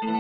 চির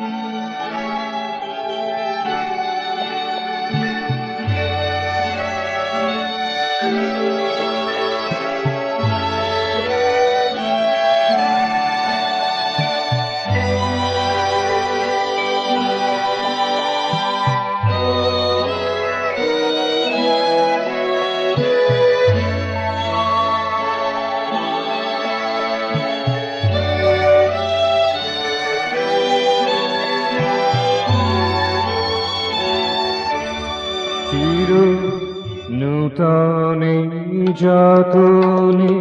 নূতনে যতনে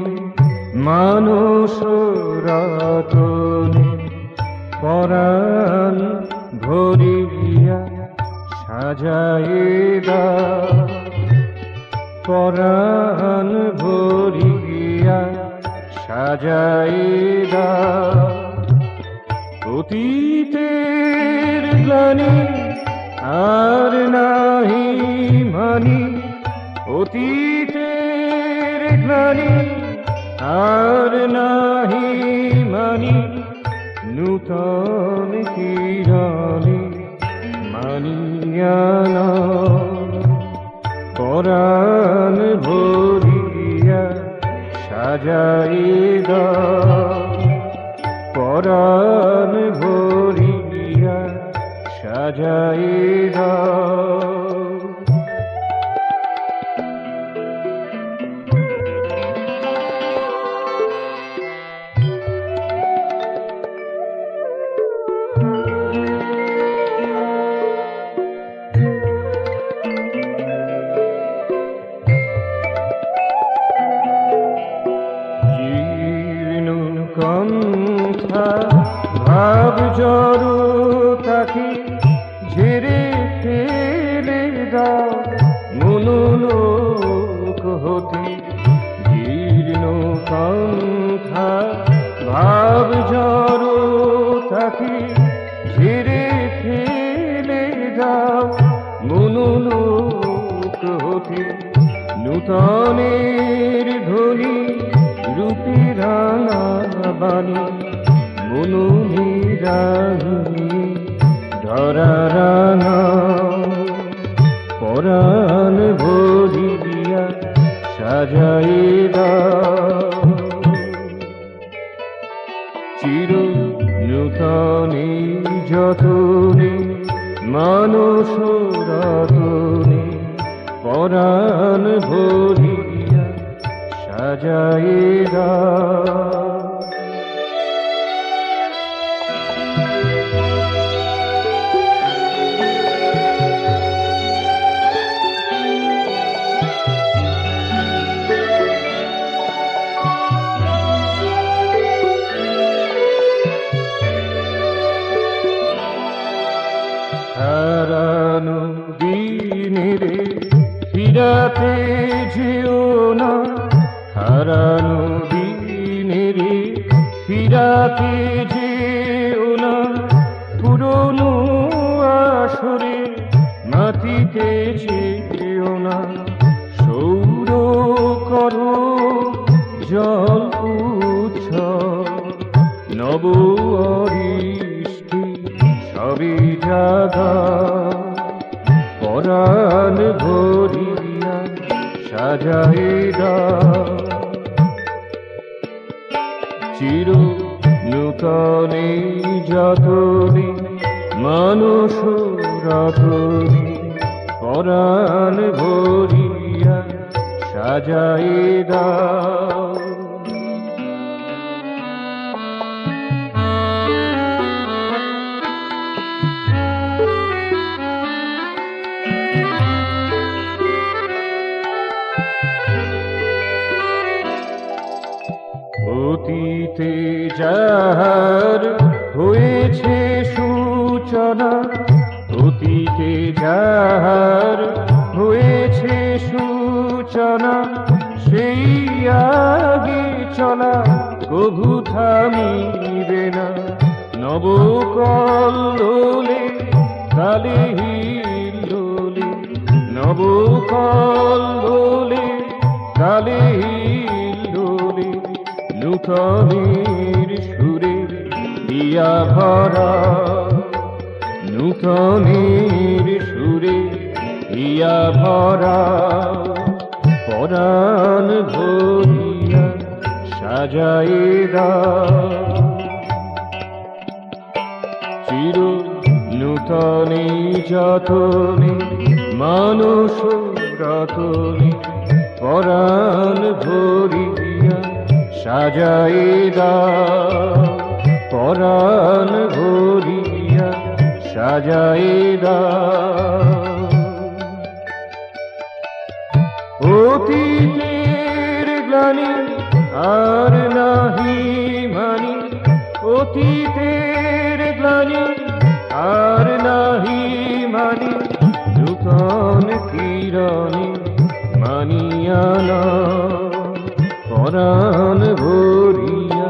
মানুষ রতনে পরাণ ভরিয়া সাজাইদা, পরাণ ভরিয়া সাজাইদা। অতীতের গ্লানি আর নাহি মানি, অতীতের গ্লানি আর নাহি মানি, নূতন কিরণে মানিয়া নাও। পরাণ ভরিয়া সাজাইদা, পরাণ ভরিয়া সাজাইদা। কণ্ঠা ভাব জড়ো তাকে ঝেড়ে ফেলে দাও মনোলোক হতে। জীর্ণ কণ্ঠা ভাব জড়ো তাকে ঝেড়ে ফেলে দাও মনোলোক হতে। নূতনের ধ্বনি রূপে রাঙা বাণী মনোনিরাহি ধরা রাঙা। পরাণ ভরিয়া সাজাইদা, চির নূতনে যতনে মানুষ রতনে পরাণ ভরিয়া সাজাইদা। হারানো দিনের ফিরাতে যেও না, হারানো দিনের ফিরাতে যেও না। পুরনো আসরে মাটিতে যেও না। সৌর করো জল উচ্ছল নব অরিষ্টি সবে জাগা। পরাণ ভরিয়া সাজাইদা, চির নূতনে যতনে মানুষ রতনে পরাণ ভরিয়া সাজাইদা। অতীতে যাহার হয়েছে সূচনা, অতীতে যাহার হয়েছে সূচনা, সেই আগে চলা কভু থামিবে না। নবকল্লোলে কালে হিল্লোলে, নবকল্লোলে কালে হিল্লোলে। নূতনের সুরে দিয়া ভরা নূতনের সুরে ইয়া ভরা পরাণ ভরিয়া সাজায়ে দাও চির নূতনে যতনে মানুষ রতনে পরাণ ভরিয়া সাজায়ে দাও পরাণ ভরিয়া সাজায়ে দাও অতীতের গ্লানি আর নাহি মানি অতীতের গ্লানি আর নাহি মানি নূতন কিরণে মানিয়া নাও পরাণ ভরিয়া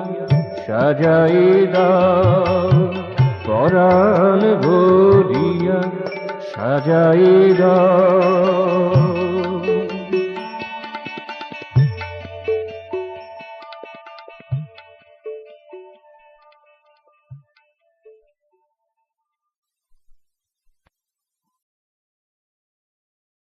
সাজায়ে দাও পরাণ ভরিয়া সাজায়ে দাও